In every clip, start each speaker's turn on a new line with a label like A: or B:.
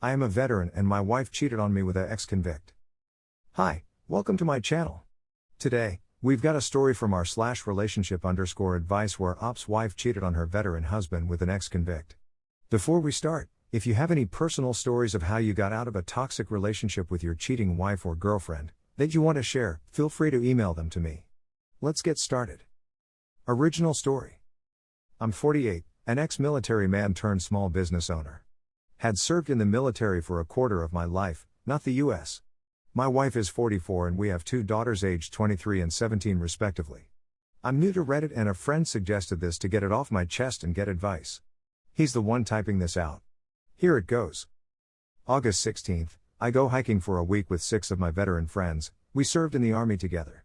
A: I am a veteran and my wife cheated on me with an ex-convict. Hi, welcome to my channel. Today, we've got a story from our /relationship_advice where Op's wife cheated on her veteran husband with an ex-convict. Before we start, if you have any personal stories of how you got out of a toxic relationship with your cheating wife or girlfriend that you want to share, feel free to email them to me. Let's get started. Original story. I'm 48, an ex-military man turned small business owner. Had served in the military for a quarter of my life, not the US. My wife is 44 and we have two daughters aged 23 and 17 respectively. I'm new to Reddit and a friend suggested this to get it off my chest and get advice. He's the one typing this out. Here it goes. August 16th, I go hiking for a week with 6 of my veteran friends. We served in the army together.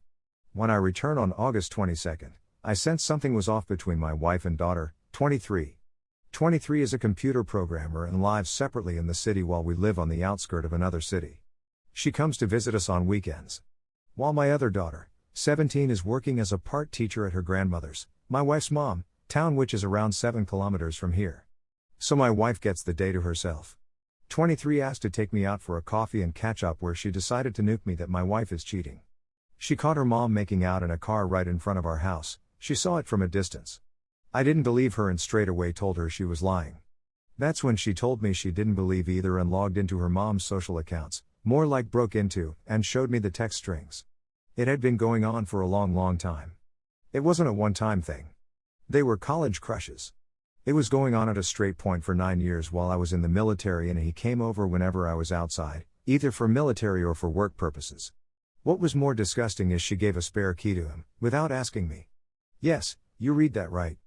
A: When I return on August 22nd, I sensed something was off between my wife and daughter, 23. 23 is a computer programmer and lives separately in the city while we live on the outskirt of another city. She comes to visit us on weekends. While my other daughter, 17, is working as a part teacher at her grandmother's, my wife's mom, town, which is around 7 kilometers from here. So my wife gets the day to herself. 23 asked to take me out for a coffee and catch up, where she decided to nuke me that my wife is cheating. She caught her mom making out in a car right in front of our house. She saw it from a distance. I didn't believe her and straight away told her she was lying. That's when she told me she didn't believe either and logged into her mom's social accounts, more like broke into, and showed me the text strings. It had been going on for a long time. It wasn't a one-time thing. They were college crushes. It was going on at a straight point for 9 years while I was in the military, and he came over whenever I was outside, either for military or for work purposes. What was more disgusting is she gave a spare key to him, without asking me. Yes, you read that right.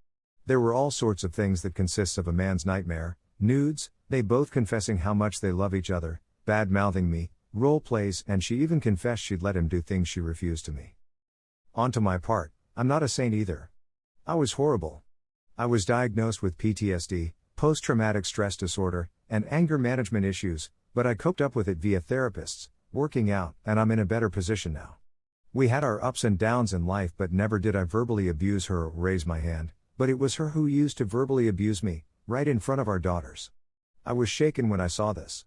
A: There were all sorts of things that consists of a man's nightmare: nudes, they both confessing how much they love each other, bad-mouthing me, role plays, and she even confessed she'd let him do things she refused to me. On to my part, I'm not a saint either. I was horrible. I was diagnosed with PTSD, post-traumatic stress disorder, and anger management issues, but I coped up with it via therapists, working out, and I'm in a better position now. We had our ups and downs in life, but never did I verbally abuse her or raise my hand. But it was her who used to verbally abuse me, right in front of our daughters. I was shaken when I saw this.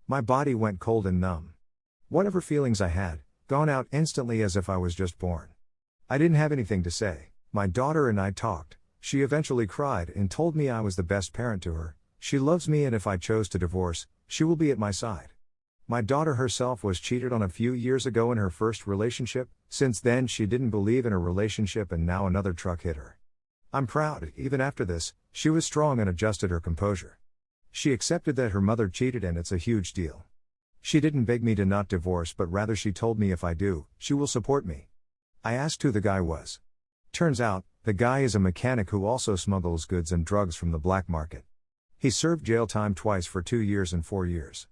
A: My body went cold and numb. Whatever feelings I had, gone out instantly as if I was just born. I didn't have anything to say. My daughter and I talked. She eventually cried and told me I was the best parent to her. She loves me, and if I chose to divorce, she will be at my side. My daughter herself was cheated on a few years ago in her first relationship. Since then she didn't believe in a relationship, and now another truck hit her. I'm proud, even after this, she was strong and adjusted her composure. She accepted that her mother cheated, and it's a huge deal. She didn't beg me to not divorce, but rather she told me if I do, she will support me. I asked who the guy was. Turns out, the guy is a mechanic who also smuggles goods and drugs from the black market. He served jail time twice for 2 years and 4 years.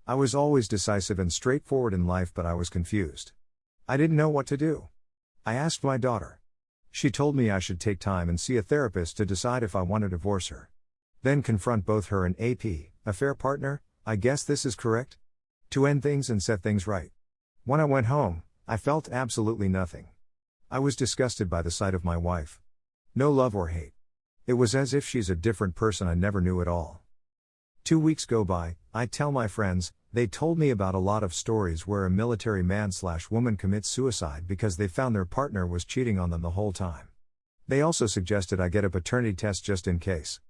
A: I was always decisive and straightforward in life, but I was confused. I didn't know what to do. I asked my daughter. She told me I should take time and see a therapist to decide if I want to divorce her. Then confront both her and AP, affair partner. I guess this is correct? To end things and set things right. When I went home, I felt absolutely nothing. I was disgusted by the sight of my wife. No love or hate. It was as if she's a different person I never knew at all. 2 weeks go by, I tell my friends. They told me about a lot of stories where a military man/woman commits suicide because they found their partner was cheating on them the whole time. They also suggested I get a paternity test just in case.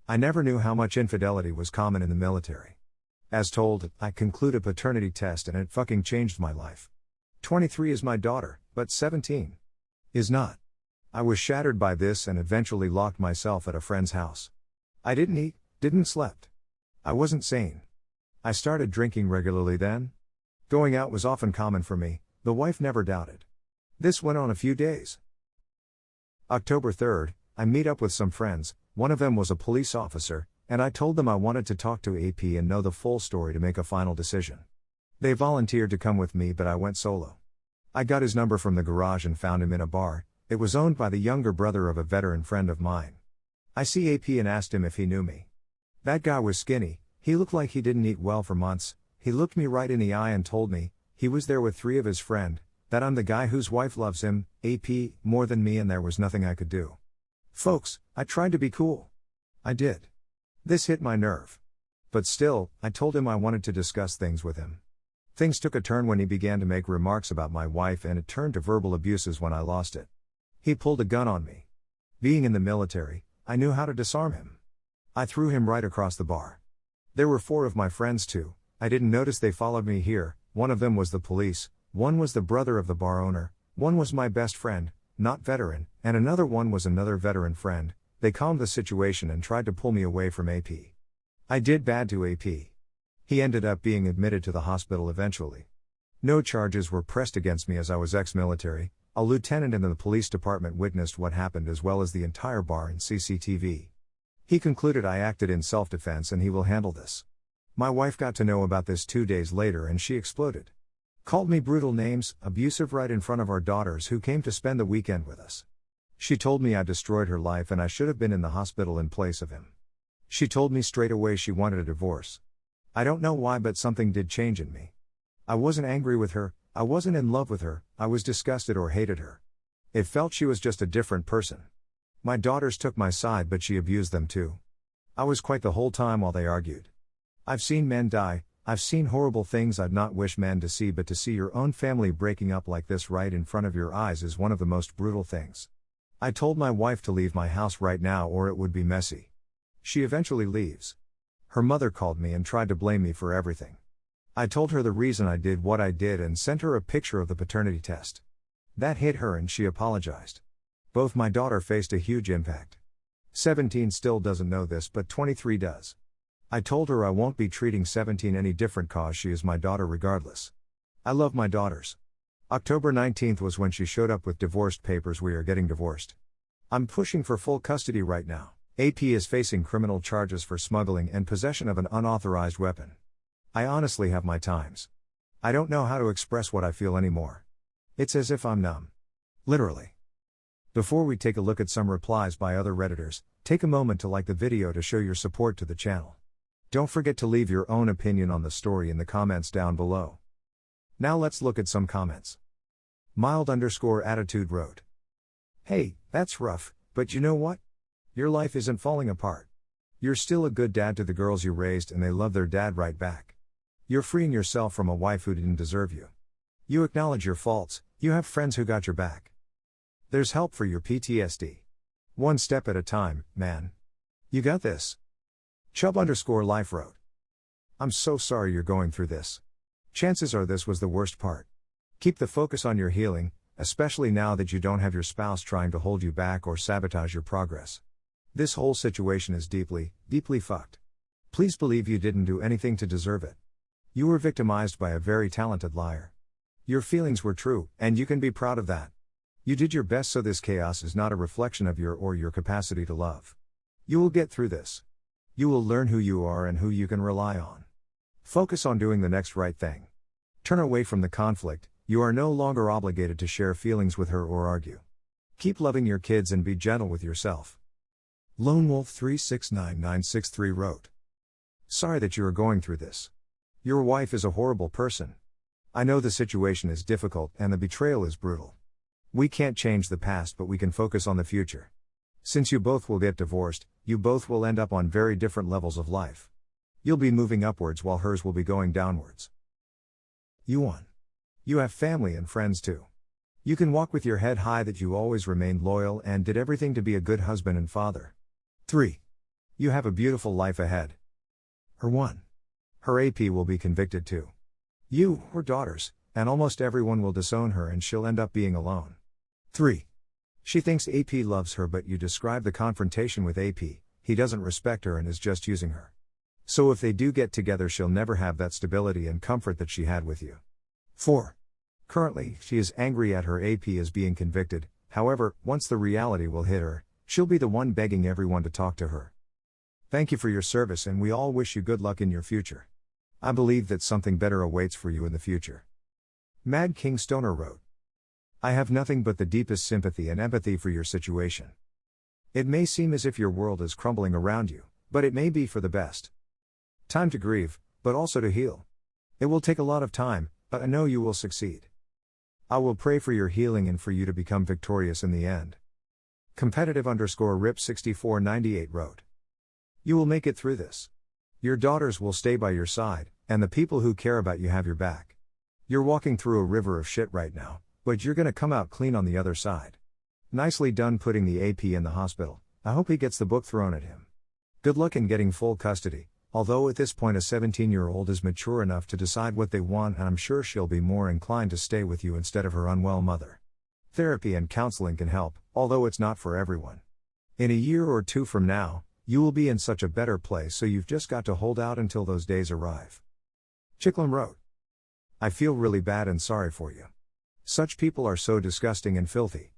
A: I never knew how much infidelity was common in the military. As told, I conclude a paternity test and it fucking changed my life. 23 is my daughter, but 17 is not. I was shattered by this and eventually locked myself at a friend's house. I didn't eat, didn't slept. I wasn't sane. I started drinking regularly then. Going out was often common for me, the wife never doubted. This went on a few days. October 3rd, I meet up with some friends. One of them was a police officer, and I told them I wanted to talk to AP and know the full story to make a final decision. They volunteered to come with me, but I went solo. I got his number from the garage and found him in a bar. It was owned by the younger brother of a veteran friend of mine. I see AP and asked him if he knew me. That guy was skinny. He looked like he didn't eat well for months. He looked me right in the eye and told me, he was there with 3 of his friend, that I'm the guy whose wife loves him, AP, more than me, and there was nothing I could do. Folks, I tried to be cool. I did. This hit my nerve. But still, I told him I wanted to discuss things with him. Things took a turn when he began to make remarks about my wife, and it turned to verbal abuses when I lost it. He pulled a gun on me. Being in the military, I knew how to disarm him. I threw him right across the bar. There were 4 of my friends too. I didn't notice they followed me here. One of them was the police, one was the brother of the bar owner, one was my best friend, not veteran, and another one was another veteran friend. They calmed the situation and tried to pull me away from AP. I did bad to AP. He ended up being admitted to the hospital eventually. No charges were pressed against me as I was ex-military. A lieutenant in the police department witnessed what happened as well as the entire bar and CCTV. He concluded I acted in self-defense and he will handle this. My wife got to know about this 2 days later and she exploded. Called me brutal names, abusive right in front of our daughters who came to spend the weekend with us. She told me I destroyed her life and I should have been in the hospital in place of him. She told me straight away she wanted a divorce. I don't know why, but something did change in me. I wasn't angry with her, I wasn't in love with her, I was disgusted or hated her. It felt she was just a different person. My daughters took my side, but she abused them too. I was quiet the whole time while they argued. I've seen men die, I've seen horrible things I'd not wish men to see, but to see your own family breaking up like this right in front of your eyes is one of the most brutal things. I told my wife to leave my house right now or it would be messy. She eventually leaves. Her mother called me and tried to blame me for everything. I told her the reason I did what I did and sent her a picture of the paternity test. That hit her and she apologized. Both my daughter faced a huge impact. 17 still doesn't know this, but 23 does. I told her I won't be treating 17 any different cause she is my daughter regardless. I love my daughters. October 19th was when she showed up with divorced papers. We are getting divorced. I'm pushing for full custody right now. AP is facing criminal charges for smuggling and possession of an unauthorized weapon. I honestly have my times. I don't know how to express what I feel anymore. It's as if I'm numb. Literally. Before we take a look at some replies by other Redditors, take a moment to like the video to show your support to the channel. Don't forget to leave your own opinion on the story in the comments down below. Now let's look at some comments. Mild_attitude wrote. Hey, that's rough, but you know what? Your life isn't falling apart. You're still a good dad to the girls you raised and they love their dad right back. You're freeing yourself from a wife who didn't deserve you. You acknowledge your faults, you have friends who got your back. There's help for your PTSD. One step at a time, man. You got this. Chubb_life wrote. I'm so sorry you're going through this. Chances are this was the worst part. Keep the focus on your healing, especially now that you don't have your spouse trying to hold you back or sabotage your progress. This whole situation is deeply, deeply fucked. Please believe you didn't do anything to deserve it. You were victimized by a very talented liar. Your feelings were true, and you can be proud of that. You did your best, so this chaos is not a reflection of your capacity to love. You will get through this. You will learn who you are and who you can rely on. Focus on doing the next right thing. Turn away from the conflict. You are no longer obligated to share feelings with her or argue. Keep loving your kids and be gentle with yourself. Lone Wolf 369963 wrote. Sorry that you are going through this. Your wife is a horrible person. I know the situation is difficult and the betrayal is brutal. We can't change the past, but we can focus on the future. Since you both will get divorced, you both will end up on very different levels of life. You'll be moving upwards while hers will be going downwards. You won. You have family and friends too. You can walk with your head high that you always remained loyal and did everything to be a good husband and father. 3. You have a beautiful life ahead. Her 1. Her AP will be convicted too. You, her daughters, and almost everyone will disown her and she'll end up being alone. 3. She thinks AP loves her, but you describe the confrontation with AP, he doesn't respect her and is just using her. So if they do get together, she'll never have that stability and comfort that she had with you. 4. Currently, she is angry at her AP as being convicted, however, once the reality will hit her, she'll be the one begging everyone to talk to her. Thank you for your service and we all wish you good luck in your future. I believe that something better awaits for you in the future. Mad King Stoner wrote. I have nothing but the deepest sympathy and empathy for your situation. It may seem as if your world is crumbling around you, but it may be for the best. Time to grieve, but also to heal. It will take a lot of time, but I know you will succeed. I will pray for your healing and for you to become victorious in the end. Competitive_RIP6498 wrote. You will make it through this. Your daughters will stay by your side, and the people who care about you have your back. You're walking through a river of shit right now, but you're gonna come out clean on the other side. Nicely done putting the AP in the hospital. I hope he gets the book thrown at him. Good luck in getting full custody, although at this point a 17-year-old is mature enough to decide what they want, and I'm sure she'll be more inclined to stay with you instead of her unwell mother. Therapy and counseling can help, although it's not for everyone. In a year or two from now, you will be in such a better place, so you've just got to hold out until those days arrive. Chicklin wrote, I feel really bad and sorry for you. Such people are so disgusting and filthy.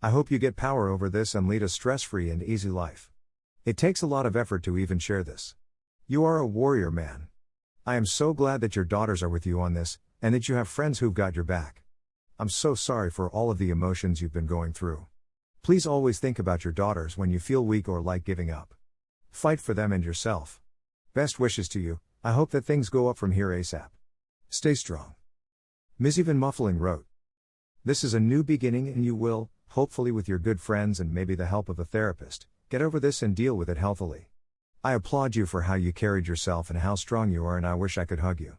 A: I hope you get power over this and lead a stress-free and easy life. It takes a lot of effort to even share this. You are a warrior, man. I am so glad that your daughters are with you on this, and that you have friends who've got your back. I'm so sorry for all of the emotions you've been going through. Please always think about your daughters when you feel weak or like giving up. Fight for them and yourself. Best wishes to you. I hope that things go up from here ASAP. Stay strong. Ms. Even Muffling wrote, this is a new beginning, and you will, hopefully with your good friends and maybe the help of a therapist, get over this and deal with it healthily. I applaud you for how you carried yourself and how strong you are, and I wish I could hug you.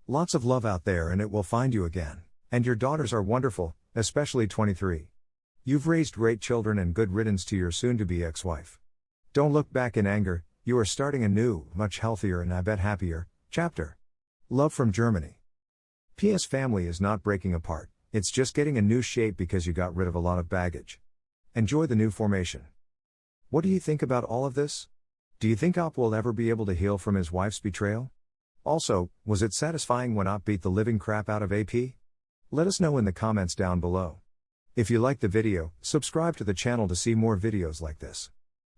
A: Lots of love out there, and it will find you again. And your daughters are wonderful, especially 23. You've raised great children, and good riddance to your soon-to-be ex-wife. Don't look back in anger, you are starting a new, much healthier and I bet happier, chapter. Love from Germany. P.S. Family is not breaking apart, it's just getting a new shape because you got rid of a lot of baggage. Enjoy the new formation. What do you think about all of this? Do you think Op will ever be able to heal from his wife's betrayal? Also, was it satisfying when Op beat the living crap out of AP? Let us know in the comments down below. If you liked the video, subscribe to the channel to see more videos like this.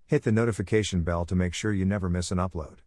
A: Hit the notification bell to make sure you never miss an upload.